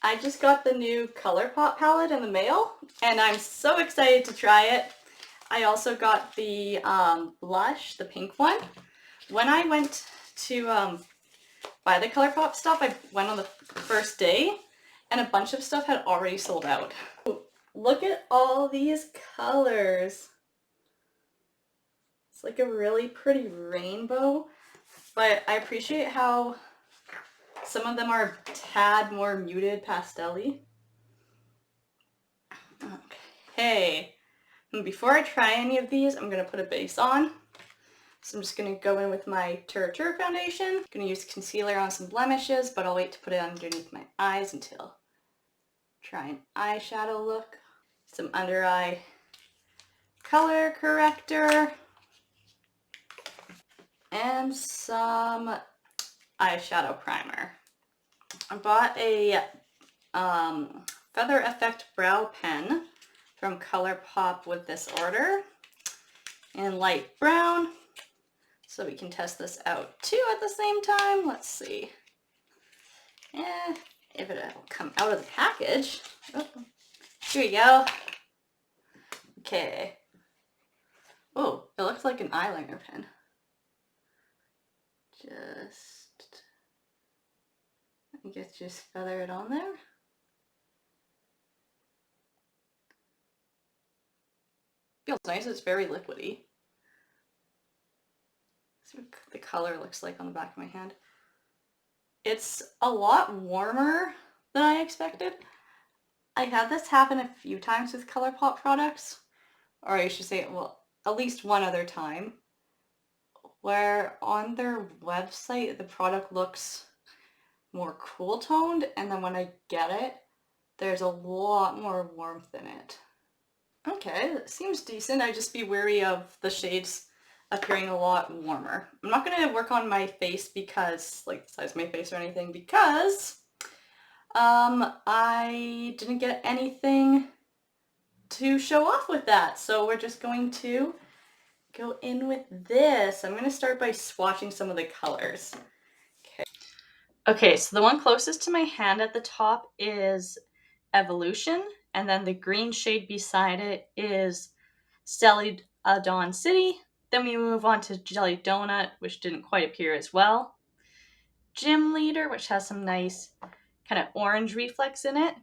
I just got the new ColourPop palette in the mail, and I'm so excited to try it. I also got the blush, the pink one. When I went to buy the ColourPop stuff, I went on the first day, and a bunch of stuff had already sold out. Look at all these colors. It's like a really pretty rainbow, but I appreciate how some of them are a tad more muted pastel-y. Okay, and before I try any of these, I'm going to put a base on. So I'm just going to go in with my Tur foundation. I'm going to use concealer on some blemishes, but I'll wait to put it underneath my eyes until try an eyeshadow look. Some under eye color corrector. And some eyeshadow primer. I bought a Feather Effect brow pen from ColourPop with this order in light brown. So we can test this out too at the same time. Let's see. If it'll come out of the package. Oh, here we go. Okay. Oh, it looks like an eyeliner pen. I guess just feather it on there. Feels nice, it's very liquidy. See what the color looks like on the back of my hand. It's a lot warmer than I expected. I had this happen a few times with ColourPop products, or I should say, well, at least one other time, where on their website the product looks more cool toned, and then when I get it, there's a lot more warmth in it. Okay, that seems decent. I'd just be wary of the shades appearing a lot warmer. I'm not going to work on my face because, like the size of my face or anything, because I didn't get anything to show off with that. So we're just going to go in with this. I'm going to start by swatching some of the colors. Okay, so the one closest to my hand at the top is Evolution, and then the green shade beside it is Celadon City. Then we move on to Jelly Donut, which didn't quite appear as well. Gym Leader, which has some nice kind of orange reflex in it.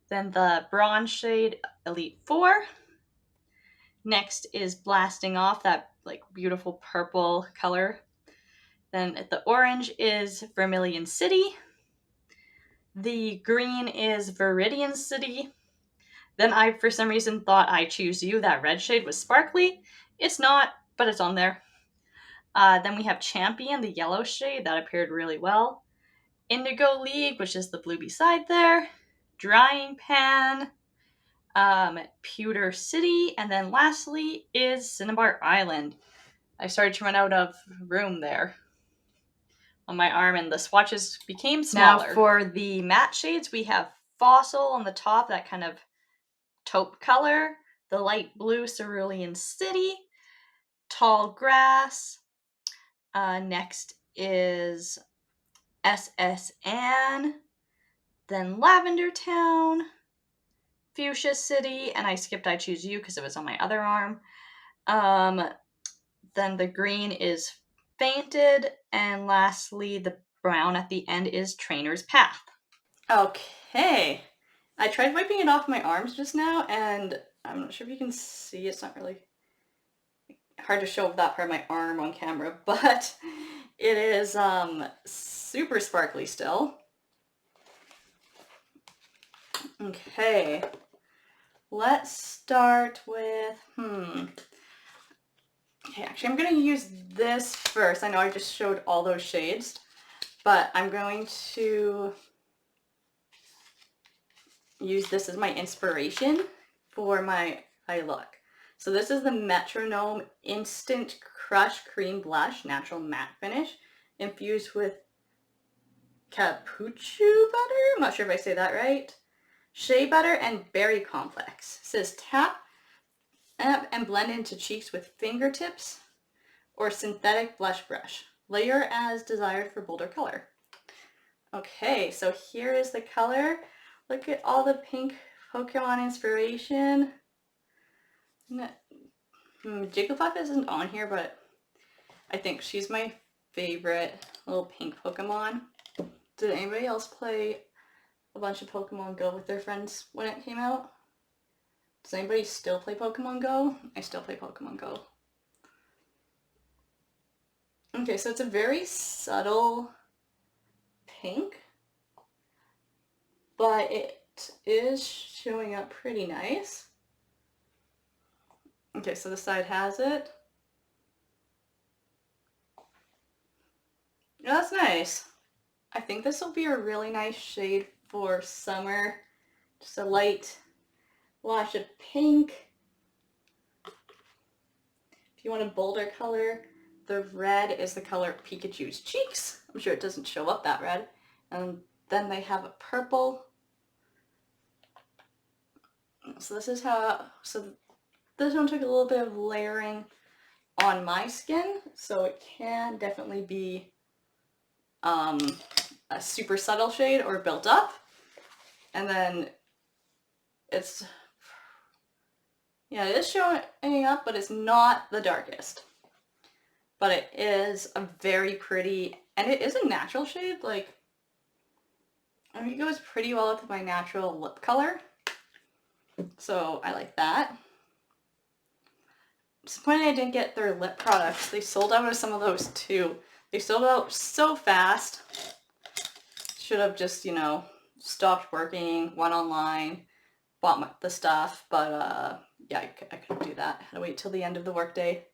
Then the bronze shade Elite 4. Next is Blasting Off, that like beautiful purple color. Then the orange is Vermilion City. The green is Viridian City. Then I, for some reason, thought I Choose You, that red shade, was sparkly. It's not, but it's on there. Then we have Champion, the yellow shade, that appeared really well. Indigo League, which is the blue beside there. Drying Pan. Pewter City. And then lastly is Cinnabar Island. I started to run out of room there on my arm, and the swatches became smaller. Now for the matte shades, we have Fossil on the top, that kind of taupe color. The light blue Cerulean City. Tall Grass. Next is SS Anne. Then Lavender Town. Fuchsia City. And I skipped I Choose You because it was on my other arm. Then the green is Fainted, and lastly the brown at the end is Trainer's Path. Okay, I tried wiping it off my arms just now, and I'm not sure if you can see, it's not really hard to show that part of my arm on camera, but it is super sparkly still. Okay, let's start with, Okay, actually I'm going to use this first. I know I just showed all those shades, but I'm going to use this as my inspiration for my eye look. So this is the Metronome Instant Crush Cream Blush, natural matte finish, infused with capuchu butter, I'm not sure if I say that right, shea butter and berry complex. It says tap and blend into cheeks with fingertips or synthetic blush brush. Layer as desired for bolder color. Okay, so here is the color. Look at all the pink Pokemon inspiration. Jigglypuff isn't on here, but I think she's my favorite little pink Pokemon. Did anybody else play a bunch of Pokemon Go with their friends when it came out? Does anybody still play Pokemon Go? I still play Pokemon Go. Okay, so it's a very subtle pink, but it is showing up pretty nice. Okay, so the side has it. Yeah, that's nice. I think this will be a really nice shade for summer. Just a light wash of pink. If you want a bolder color, the red is the color Pikachu's cheeks. I'm sure it doesn't show up that red. And then they have a purple. So this is how, so this one took a little bit of layering on my skin, so it can definitely be a super subtle shade or built up. And then it's, yeah, it is showing up, but it's not the darkest. But it is a very pretty, and it is a natural shade. Like, I think it goes pretty well with my natural lip color. So I like that. Disappointed I didn't get their lip products. They sold out of some of those too. They sold out so fast. Should have just, you know, stopped working, went online, bought the stuff, but yeah, I couldn't do that. I had to wait till the end of the workday.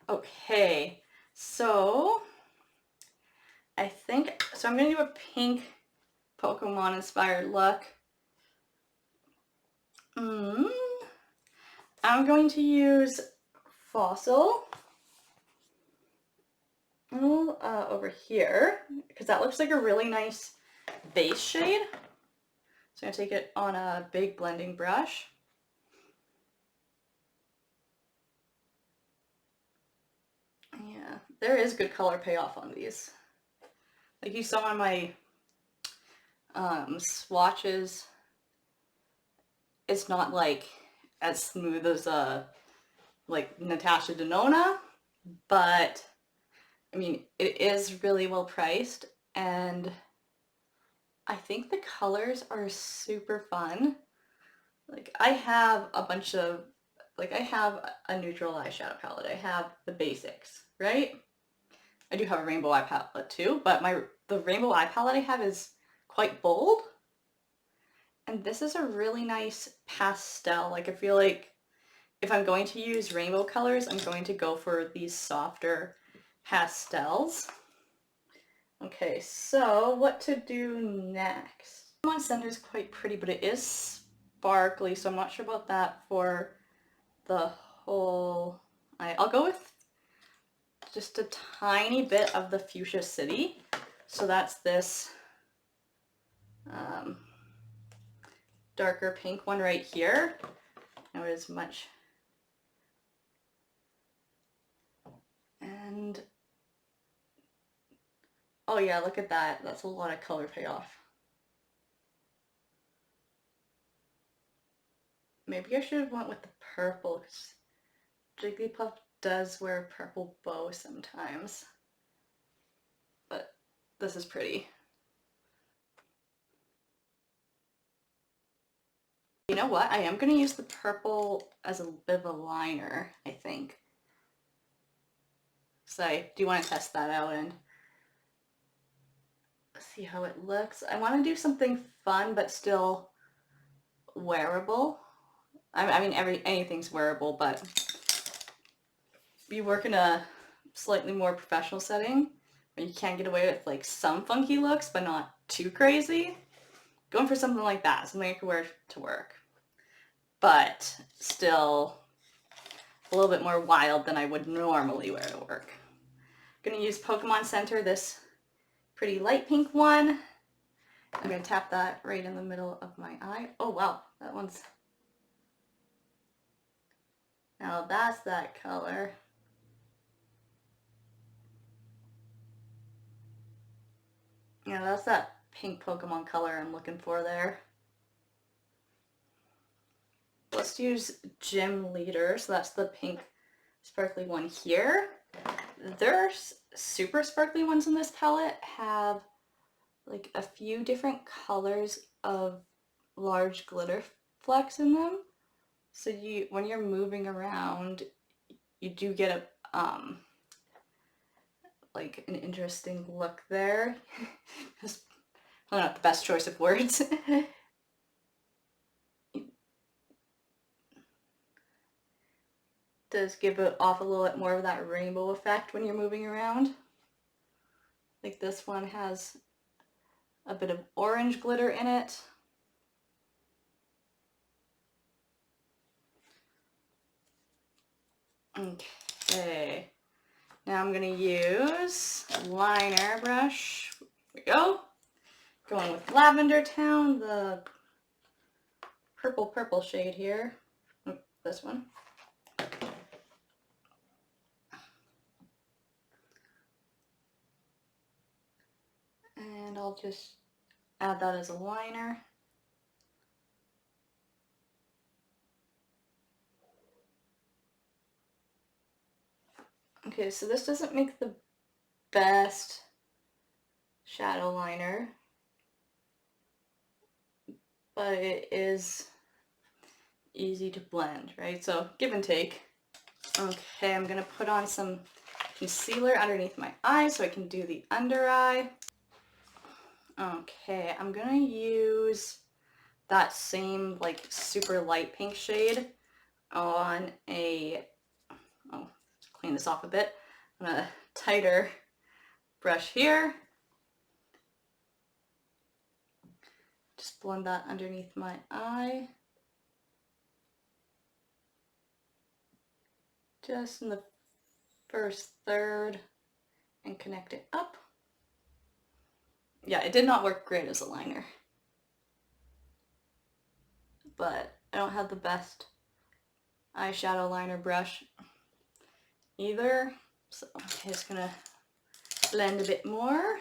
Okay, so I think, so I'm gonna do a pink Pokemon inspired look. I'm going to use Fossil over here because that looks like a really nice base shade. So I'm going to take it on a big blending brush. Yeah, there is good color payoff on these. Like you saw on my swatches, it's not like as smooth as like Natasha Denona, but I mean, it is really well priced, and I think the colors are super fun. Like I have a bunch of, like I have a neutral eyeshadow palette. I have the basics, right? I do have a rainbow eye palette too, but the rainbow eye palette I have is quite bold. And this is a really nice pastel. Like I feel like if I'm going to use rainbow colors, I'm going to go for these softer pastels. Okay, so what to do next? Pokemon Center is quite pretty, but it is sparkly, so I'm not sure about that for the whole eye. I'll go with just a tiny bit of the Fuchsia City. So that's this darker pink one right here. Now it is much. And oh yeah, look at that. That's a lot of color payoff. Maybe I should have went with the purple because Jigglypuff does wear a purple bow sometimes. But this is pretty. You know what? I am going to use the purple as a bit of a liner, I think. So I do want to test that out and see how it looks. I want to do something fun but still wearable. I mean, anything's wearable, but you work in a slightly more professional setting where you can get away with like some funky looks but not too crazy. Going for something like that, something I could wear to work, but still a little bit more wild than I would normally wear to work. I'm gonna use Pokemon Center, this pretty light pink one. I'm gonna tap that right in the middle of my eye. Oh wow, that one's, now that's that color. Yeah, that's that pink Pokemon color I'm looking for there. Let's use Gym Leader, so that's the pink sparkly one here. There's super sparkly ones in this palette have like a few different colors of large glitter flecks in them. So when you're moving around, you do get a like an interesting look there. Not the best choice of words. Does give it off a little bit more of that rainbow effect when you're moving around. Like this one has a bit of orange glitter in it. Okay, now I'm gonna use liner brush. Here we go. Going with Lavender Town, the purple shade here. Oh, this one. And I'll just add that as a liner. Okay, so this doesn't make the best shadow liner, but it is easy to blend, right? So give and take. Okay, I'm gonna put on some concealer underneath my eye so I can do the under eye. Okay, I'm gonna use that same like super light pink shade on a, oh, let's clean this off a bit, on a tighter brush here. Just blend that underneath my eye. Just in the first third and connect it up. Yeah, it did not work great as a liner, but I don't have the best eyeshadow liner brush either, so I'm just gonna blend a bit more.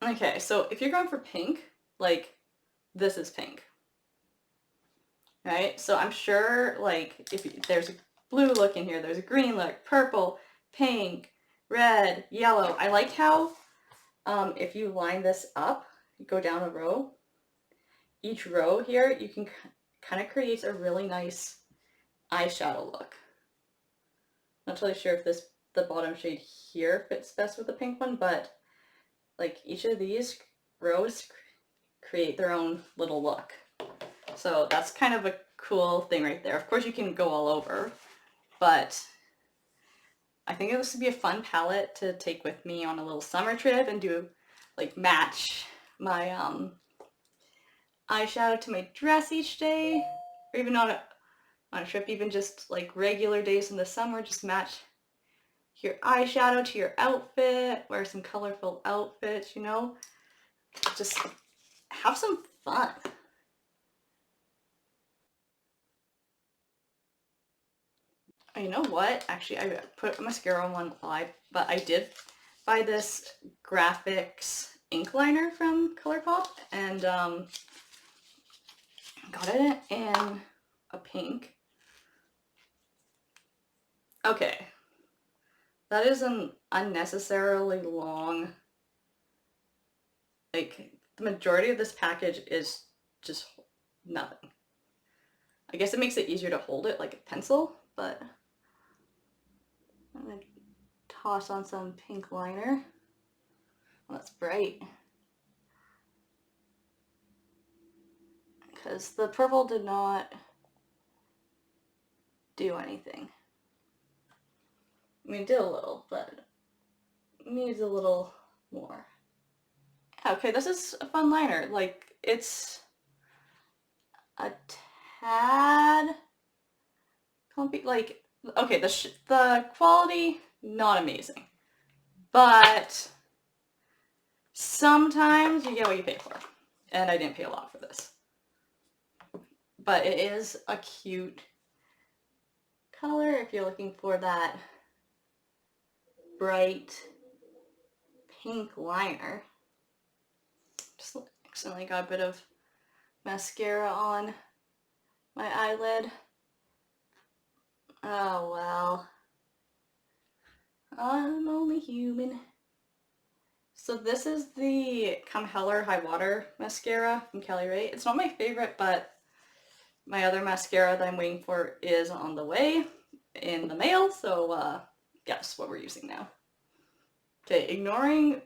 Okay, so if you're going for pink, like this is pink, right? So I'm sure like if there's a blue look in here, there's a green look, purple, pink, red, yellow. I like how if you line this up, you go down a row, each row here, you can kind of create a really nice eyeshadow look. Not totally sure if the bottom shade here fits best with the pink one, but like each of these rows create their own little look. So that's kind of a cool thing right there. Of course you can go all over, but I think this would be a fun palette to take with me on a little summer trip and do like match my eyeshadow to my dress each day, or even on a trip, even just like regular days in the summer, just match your eyeshadow to your outfit, wear some colorful outfits, you know, just have some fun. You know what? Actually, I put mascara on one eye, but I did buy this graphics ink liner from ColourPop, and got it in a pink. Okay, that is an unnecessarily long, like the majority of this package is just nothing. I guess it makes it easier to hold it like a pencil, but I'm gonna toss on some pink liner. Well, that's bright. Because the purple did not do anything. I mean, it did a little, but it needs a little more. Okay, this is a fun liner. Like, it's a tad clumpy. Like, okay, the quality, not amazing. But sometimes you get what you pay for. And I didn't pay a lot for this. But it is a cute color if you're looking for that bright pink liner. Just accidentally got a bit of mascara on my eyelid. Oh well. I'm only human. So this is the Come Hell or High Water mascara from Kelly Ray. It's not my favorite, but my other mascara that I'm waiting for is on the way in the mail, so guess what we're using now. Okay, ignoring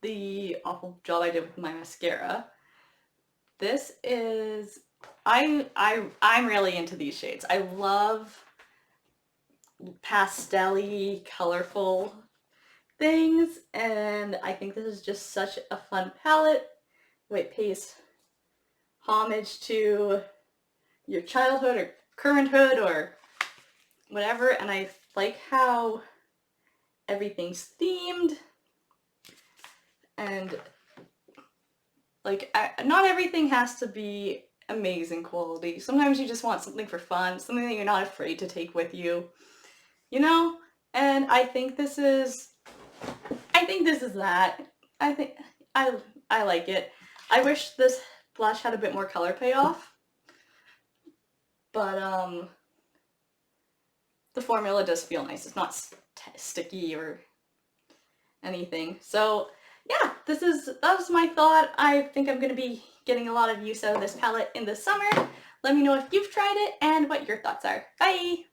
the awful job I did with my mascara, this is, I'm really into these shades. I love pastel-y, colorful things, and I think this is just such a fun palette. It pays homage to your childhood or currenthood or whatever, and I like how everything's themed, and like not everything has to be amazing quality. Sometimes you just want something for fun, something that you're not afraid to take with you, you know? And I think this is that. I think I like it. I wish this blush had a bit more color payoff, but the formula does feel nice. It's not sticky or anything. So yeah, that was my thought. I think I'm going to be getting a lot of use out of this palette in the summer. Let me know if you've tried it and what your thoughts are. Bye!